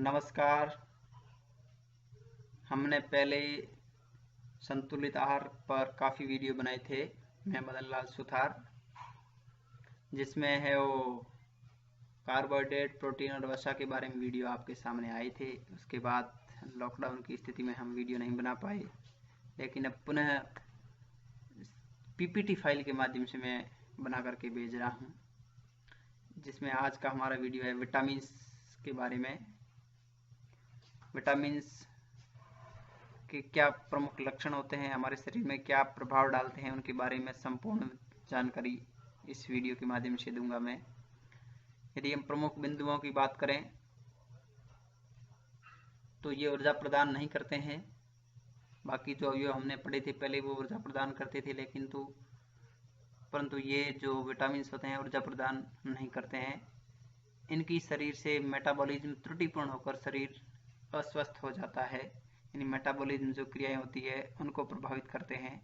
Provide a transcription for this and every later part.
नमस्कार। हमने पहले संतुलित आहार पर काफ़ी वीडियो बनाए थे, मैं मदन लाल सुथार, जिसमें है वो कार्बोहाइड्रेट, प्रोटीन और वसा के बारे में वीडियो आपके सामने आए थे। उसके बाद लॉकडाउन की स्थिति में हम वीडियो नहीं बना पाए, लेकिन अब पुनः पीपीटी फाइल के माध्यम से मैं बना करके भेज रहा हूँ, जिसमें आज का हमारा वीडियो है विटामिन्स के बारे में। विटामिन्स के क्या प्रमुख लक्षण होते हैं, हमारे शरीर में क्या प्रभाव डालते हैं, उनके बारे में संपूर्ण जानकारी इस वीडियो के माध्यम से दूंगा मैं। यदि हम प्रमुख बिंदुओं की बात करें तो ये ऊर्जा प्रदान नहीं करते हैं। बाकी जो अवयव हमने पढ़े थे पहले वो ऊर्जा प्रदान करते थे, लेकिन परंतु ये जो विटामिन होते हैं ऊर्जा प्रदान नहीं करते हैं। इनकी शरीर से मेटाबॉलिज्म त्रुटिपूर्ण होकर शरीर अस्वस्थ हो जाता है, यानी मेटाबॉलिज्म जो क्रियाएं होती है उनको प्रभावित करते हैं।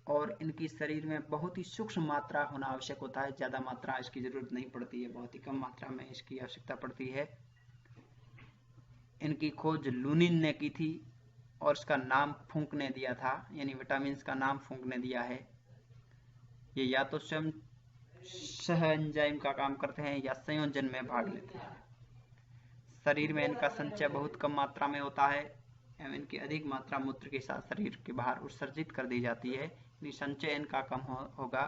और इनकी शरीर में बहुत ही सूक्ष्म मात्रा होना आवश्यक होता है, ज़्यादा मात्रा इसकी ज़रूरत नहीं पड़ती है, बहुत ही कम मात्रा में इसकी आवश्यकता पड़ती है। इनकी खोज लूनिन ने की थी और इसका नाम फूंक ने दिया था, यानी विटामिन का नाम फूंक ने दिया है। ये या तो स्वयं सह एंजाइम का काम करते हैं या संयोजन में भाग लेते हैं। शरीर में इनका संचय बहुत कम मात्रा में होता है एवं इनकी अधिक मात्रा मूत्र के साथ शरीर के बाहर उत्सर्जित कर दी जाती है, यानी संचय इनका कम होगा।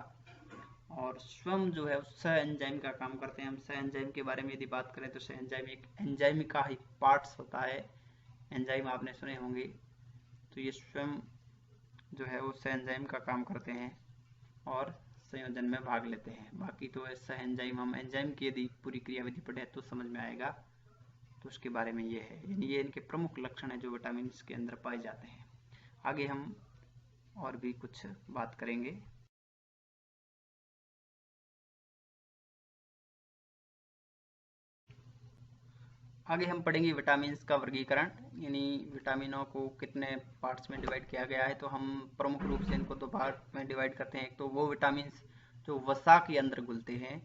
और स्वयं जो है सह एंजाइम का काम करते हैं। हम सह एंजाइम के बारे में यदि बात करें तो सह एंजाइम एक एंजाइम का ही पार्ट्स होता है। एंजाइम आपने सुने होंगे, तो ये स्वयं जो है वो सह एंजाइम का काम करते हैं और संयोजन में भाग लेते हैं। बाकी तो सह एंजाइम, हम एंजाइम की यदि पूरी क्रियाविधि पढ़े तो समझ में आएगा, तो उसके बारे में ये है, यानी ये इनके प्रमुख लक्षण है जो विटामिन के अंदर पाए जाते हैं। आगे हम और भी कुछ बात करेंगे। आगे हम पढ़ेंगे विटामिन का वर्गीकरण, यानी विटामिनों को कितने पार्ट्स में डिवाइड किया गया है। तो हम प्रमुख रूप से इनको दो पार्ट में डिवाइड करते हैं। एक तो वो विटामिन जो वसा के अंदर घुलते हैं,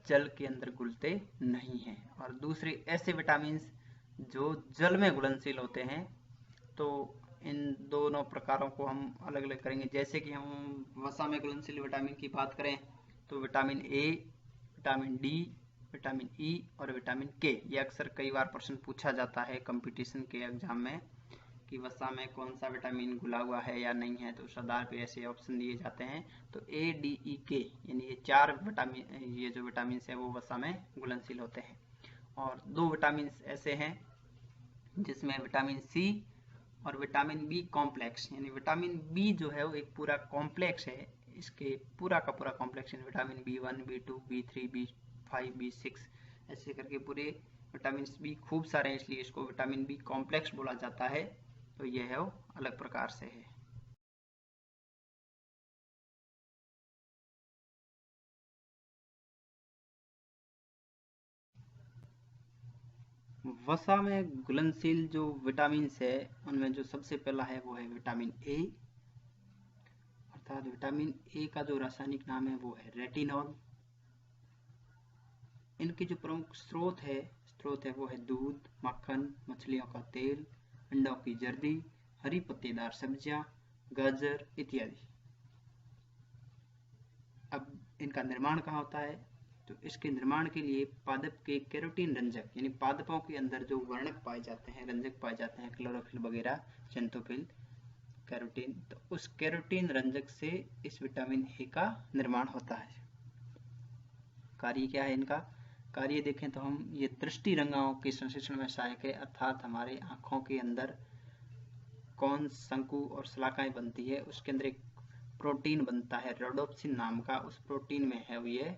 जल के अंदर घुलते नहीं हैं, और दूसरे ऐसे विटामिन जो जल में घुलनशील होते हैं। तो इन दोनों प्रकारों को हम अलग अलग करेंगे। जैसे कि हम वसा में घुलनशील विटामिन की बात करें तो vitamin A, vitamin D, vitamin E और विटामिन के। ये अक्सर कई बार प्रश्न पूछा जाता है कंपटीशन के एग्जाम में कि वसा में कौन सा विटामिन घुला हुआ है या नहीं है, तो उस आधार पे ऐसे ऑप्शन दिए जाते हैं। तो ए, डी, ई, के यानी ये चार विटामिन, ये जो विटामिन है वो वसा में घुलनशील होते हैं। और दो विटामिन ऐसे हैं जिसमें विटामिन सी और विटामिन बी कॉम्प्लेक्स, यानी विटामिन बी जो है वो एक पूरा कॉम्प्लेक्स है। इसके पूरा का पूरा complex vitamin B1, B2, B3, B5, B6 ऐसे करके पूरे विटामिन बी खूब सारे हैं, इसलिए इसको विटामिन बी कॉम्प्लेक्स बोला जाता है। तो ये है वो अलग प्रकार से है। वसा में घुलनशील जो विटामिन है उनमें जो सबसे पहला है वो है विटामिन ए, अर्थात विटामिन ए का जो रासायनिक नाम है वो है रेटिनॉल। इनके जो प्रमुख स्रोत है वो है दूध, मक्खन, मछलियों का तेल, अंडों की जर्दी, हरी पत्तेदार सब्जियां, गाजर इत्यादि। अब इनका निर्माण कहाँ होता है, तो इसके निर्माण के लिए पादप के कैरोटीन रंजक, यानी पादपों के अंदर जो वर्णक पाए जाते हैं, रंजक पाए जाते हैं, क्लोरोफिल वगैरह, जेंथोफिल, कैरोटीन, तो उस कैरोटीन रंजक से इस विटामिन ए का निर्माण होता है। कार्य क्या है इनका? कार्य देखें तो हम ये दृष्टि रंगाओं के संश्लेषण में सहायक है, अर्थात हमारे आंखों के अंदर कौन शंकु और शलाकाएं बनती है, उसके अंदर एक प्रोटीन बनता है रोडोप्सिन नाम का, उस प्रोटीन में है ये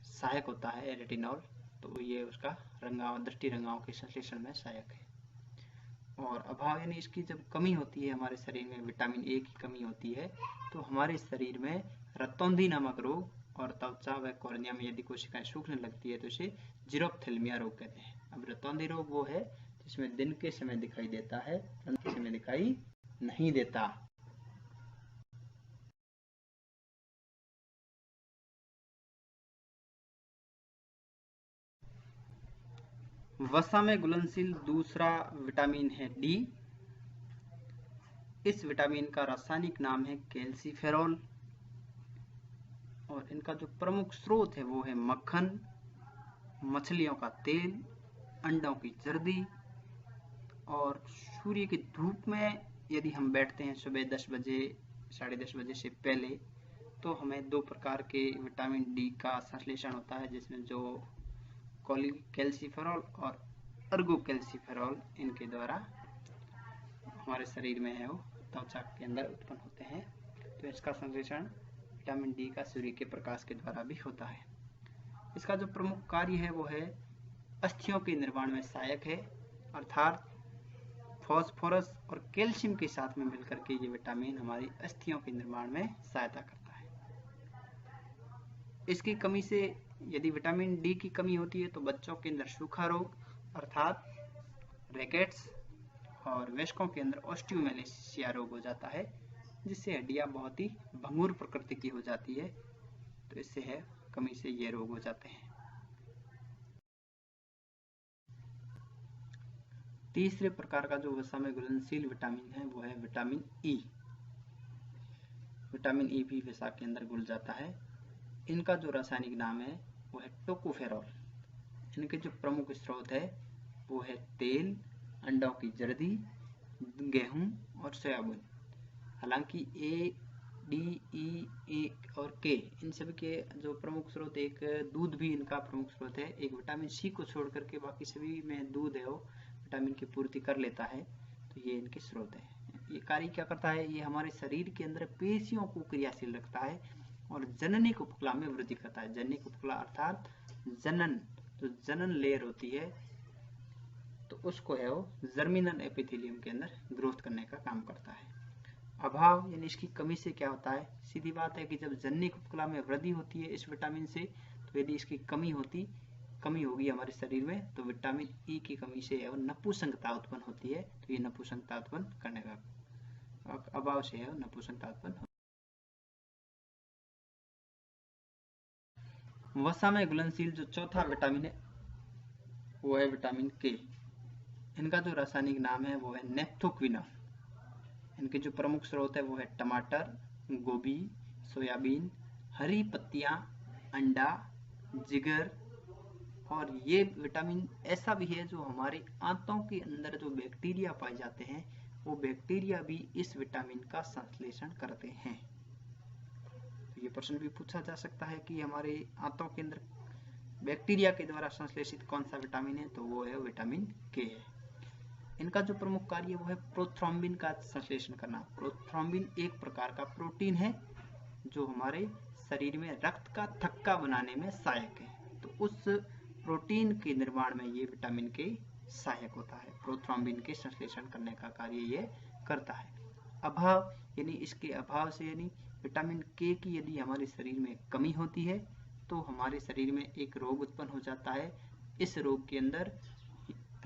सहायक होता है रेटिनॉल। तो ये उसका रंगाओं, दृष्टि रंगाओं के संश्लेषण में सहायक है। और अभाव यानी इसकी जब कमी होती है हमारे शरीर में, विटामिन ए की कमी होती है, तो हमारे शरीर में रतौंधी नामक रोग और त्वचा व कॉर्निया में यदि कोशिकाएं सूखने लगती है तो इसे जीरोप्थेल्मिया रोग कहते हैं। अब रतौंधी रोग वो है जिसमें दिन के समय दिखाई देता है, रात के समय दिखाई नहीं देता। वसा में घुलनशील दूसरा विटामिन है डी। इस विटामिन का रासायनिक नाम है कैल्सीफेरॉल और इनका जो प्रमुख स्रोत है वो है मक्खन, मछलियों का तेल, अंडों की जर्दी और सूर्य की धूप में यदि हम बैठते हैं सुबह 10 बजे 10:30 बजे से पहले तो हमें दो प्रकार के विटामिन डी का संश्लेषण होता है, जिसमें जो कैल्सीफेरॉल और अर्गोकैल्सीफेरॉल इनके द्वारा हमारे शरीर में है वो त्वचा के अंदर उत्पन्न होते हैं। तो इसका संश्लेषण विटामिन डी का सूर्य के प्रकाश के द्वारा भी होता है। इसका जो प्रमुख कार्य है वो है अस्थियों के निर्माण में सहायक है, अर्थात फास्फोरस और कैल्शियम के साथ में मिलकर के ये विटामिन हमारी अस्थियों के निर्माण में सहायता करता है। इसकी कमी से यदि विटामिन डी की कमी होती है तो बच्चों के अंदर सूखा रोग अर्थात रैकेट्स और वयस्कों के अंदर ऑस्टियोमेलेशिया रोग हो जाता है, जिससे हड्डियां बहुत ही भंगुर प्रकृति की हो जाती है। तो इससे है कमी से ये रोग हो जाते हैं। तीसरे प्रकार का जो वसा में घुलनशील विटामिन है वो है विटामिन ई। विटामिन ई भी वसा के अंदर घुल जाता है। इनका जो रासायनिक नाम है वो है टोकोफेरॉल। इनके जो प्रमुख स्रोत है वो है तेल, अंडों की जर्दी, गेहूं और सोयाबीन। हालांकि ए, डी, ई, ए और के इन सभी के जो प्रमुख स्रोत, एक दूध भी इनका प्रमुख स्रोत है। एक विटामिन सी को छोड़ करके बाकी सभी में दूध है वो विटामिन की पूर्ति कर लेता है। तो ये इनके स्रोत है। ये कार्य क्या करता है, ये हमारे शरीर के अंदर पेशियों को क्रियाशील रखता है और जननिक उपकला में वृद्धि करता है। जननिक उपकला अर्थात जनन, जो जनन लेयर होती है तो उसको है वो जर्मिनल एपिथेलियम के अंदर ग्रोथ करने का काम करता है। अभाव यानी इसकी कमी से क्या होता है, सीधी बात है कि जब जननिक उपकला में वृद्धि होती है इस विटामिन से, तो यदि इसकी कमी होगी हमारे शरीर में तो विटामिन ई की कमी से है वो नपुंसकता उत्पन्न होती है। तो ये नपुंसकता उत्पन्न करने का अभाव से है नपुंसकता उत्पन्न होती है। वसा में घुलनशील जो चौथा विटामिन है वो है विटामिन के। इनका जो रासायनिक नाम है वो है नेप्थोक्विनोन। इनके जो प्रमुख स्रोत है वो है टमाटर, गोभी, सोयाबीन, हरी पत्तियां, अंडा, जिगर। और ये विटामिन ऐसा भी है जो हमारे आंतों के अंदर जो बैक्टीरिया पाए जाते हैं वो बैक्टीरिया भी इस विटामिन का संश्लेषण करते हैं। तो ये प्रश्न भी पूछा जा सकता है कि हमारे आंतों के अंदर बैक्टीरिया के द्वारा संश्लेषित कौन सा विटामिन है, तो वो है विटामिन के है। इनका जो प्रमुख कार्य वो है प्रोथ्रोम्बिन का संश्लेषण करना। प्रोथ्रोम्बिन एक प्रकार का प्रोटीन है जो हमारे शरीर में रक्त का थक्का बनाने में सहायक है। तो उस प्रोटीन के निर्माण में ये विटामिन के सहायक होता है। प्रोथ्रोम्बिन के संश्लेषण करने का कार्य ये करता है। अभाव यानी इसके अभाव से यानी विटामिन के की यदि हमारे शरीर में कमी होती है तो हमारे शरीर में एक रोग उत्पन्न हो जाता है। इस रोग के अंदर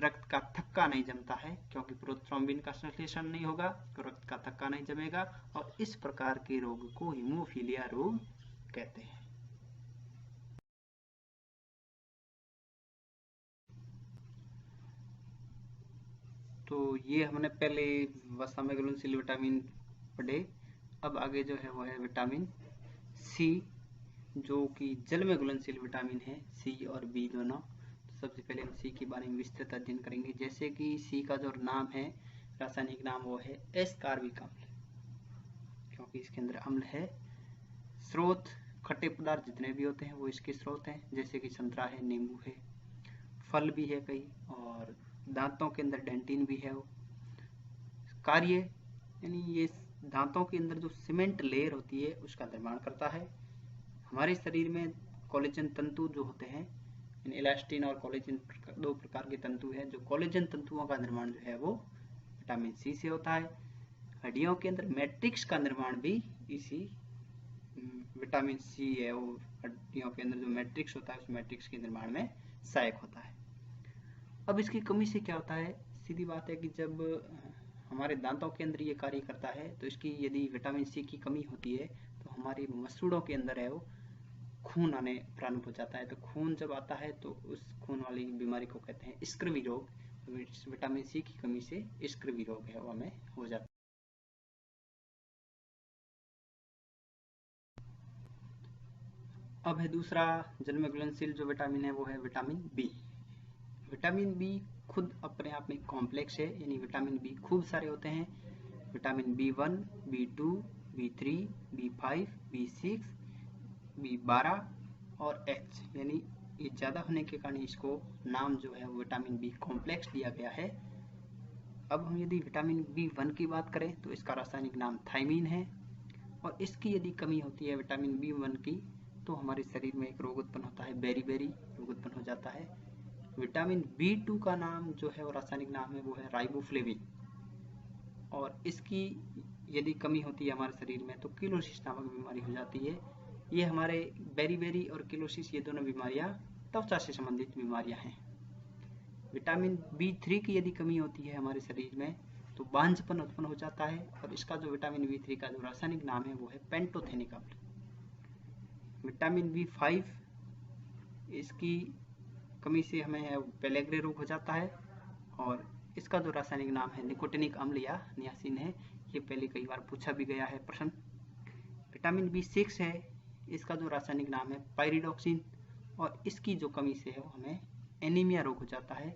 रक्त का थक्का नहीं जमता है, क्योंकि प्रोथ्रोम्बिन का संश्लेषण नहीं होगा तो रक्त का थक्का नहीं जमेगा और इस प्रकार के रोग को हीमोफीलिया रोग कहते हैं। तो ये हमने पहले वसा में घुलनशील विटामिन पढ़े। अब आगे जो है वो है विटामिन सी, जो कि जल में घुलनशील विटामिन है, सी और बी दोनों। सबसे पहले हम सी के बारे में विस्तृत अध्ययन करेंगे। जैसे कि सी का जो नाम है, रासायनिक नाम वो है एस्कॉर्बिक अम्ल, क्योंकि इसके अंदर अम्ल है। स्रोत खट्टे पदार्थ जितने भी होते हैं वो इसके स्रोत हैं, जैसे कि संतरा है, नींबू है, फल भी है कई, और दांतों के अंदर डेंटिन भी है वो। कार्य यानी ये दांतों के अंदर जो सीमेंट लेयर होती है उसका निर्माण करता है। हमारे शरीर में कोलेजन तंतु जो होते हैं, इलास्टिन और कोलेजन दो प्रकार के तंतु हैं। जो कोलेजन तंतुओं का निर्माण जो है वो विटामिन सी से होता है। हड्डियों के अंदर मैट्रिक्स का निर्माण भी इसी विटामिन सी है, वो हड्डियों के अंदर जो मैट्रिक्स होता है उस मैट्रिक्स के निर्माण में सहायक होता है। अब इसकी कमी से क्या होता है, सीधी बात है कि जब हमारे दांतों के अंदर ये कार्य करता है तो इसकी यदि विटामिन सी की कमी होती है तो हमारी मसूड़ों के अंदर है वो खून आने प्रारंभ हो जाता है। तो खून जब आता है तो उस खून वाली बीमारी को कहते हैं स्क्रवी रोग। विटामिन सी की कमी से स्क्रवी रोग है वो हमें हो जाता है। अब है दूसरा जल में घुलनशील जो विटामिन है वो है विटामिन बी। विटामिन बी खुद अपने आप में कॉम्प्लेक्स है, यानी विटामिन बी खूब सारे होते हैं। Vitamin B1, B2, B3, B5, B6, B12 और H, यानी ये ज़्यादा होने के कारण इसको नाम जो है वो विटामिन बी कॉम्प्लेक्स दिया गया है। अब हम यदि विटामिन B1 की बात करें तो इसका रासायनिक नाम थायमीन है, और इसकी यदि कमी होती है विटामिन B1 की तो हमारे शरीर में एक रोग उत्पन्न होता है, बेरी रोग उत्पन्न हो जाता है। विटामिन B2 का नाम जो है वो रासायनिक नाम है वो है राइबोफ्लेविन, और इसकी यदि कमी होती है हमारे शरीर में तो किलोसिस नामक बीमारी हो जाती है। ये हमारे बेरी और किलोसिस ये दोनों बीमारियां त्वचा से संबंधित बीमारियां हैं। विटामिन B3 की यदि कमी होती है हमारे शरीर में तो बांझपन उत्पन्न हो जाता है, और इसका जो विटामिन B3 का जो रासायनिक नाम है वो है पेंटोथेनिक अम्ल। विटामिन B5 इसकी कमी से हमें पेलेग्रे रोग हो जाता है, और इसका जो रासायनिक नाम है निकोटिनिक अम्ल या नियासिन है। ये पहले कई बार पूछा भी गया है प्रश्न। विटामिन B6 है, इसका जो रासायनिक नाम है पायरिडॉक्सिन, और इसकी जो कमी से है वो हमें एनीमिया रोग हो जाता है।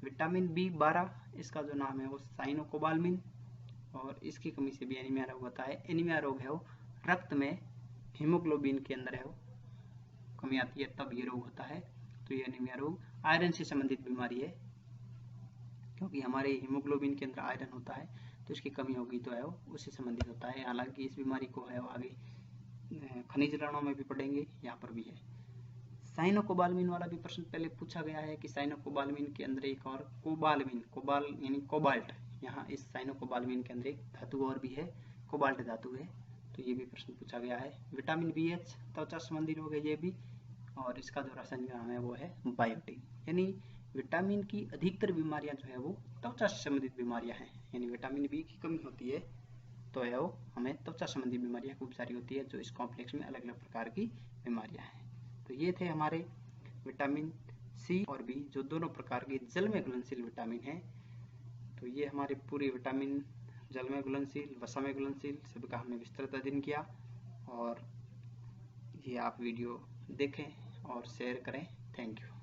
विटामिन B12 इसका जो नाम है वो साइनोकोबाल्मिन, और इसकी कमी से भी एनीमिया रोग होता है। एनीमिया रोग है वो रक्त में हीमोग्लोबिन के अंदर है वो कमी आती है तब ये रोग होता है। तो ये एनीमिया रोग आयरन से संबंधित बीमारी है, क्योंकि हमारे हीमोग्लोबिन के अंदर आयरन होता है तो इसकी कमी होगी तो है वो उससे संबंधित होता है। हालांकि इस बीमारी को है वो आगे खनिज लवणों में भी पढ़ेंगे, यहाँ पर भी है। साइनोकोबाल्मिन वाला भी प्रश्न पहले पूछा गया है कि साइनोकोबाल्मिन के अंदर एक और कोबाल्मिन, कोबाल यानी कोबाल्ट, यहाँ इस साइनोकोबाल्मिन के अंदर एक धातु और भी है, कोबाल्ट धातु है, तो ये भी प्रश्न पूछा गया है। विटामिन BH त्वचा संबंधी रोग है ये भी, और इसका जो रासायनिक नाम है वो है बायोटिन। यानी विटामिन की अधिकतर बीमारियां जो है वो त्वचा से संबंधित बीमारियां हैं, यानी विटामिन बी की कमी होती है तो है वो हमें त्वचा संबंधी बीमारियां खूब सारी होती है, जो इस कॉम्प्लेक्स में अलग अलग प्रकार की बीमारियां हैं। तो ये थे हमारे विटामिन सी और बी, जो दोनों प्रकार के जल में घुलनशील विटामिन हैं। तो ये हमारे पूरे विटामिन जल में घुलनशील, वसा में घुलनशील सभी का हमने विस्तृत अध्ययन किया, और ये आप वीडियो देखें और शेयर करें। Thank you.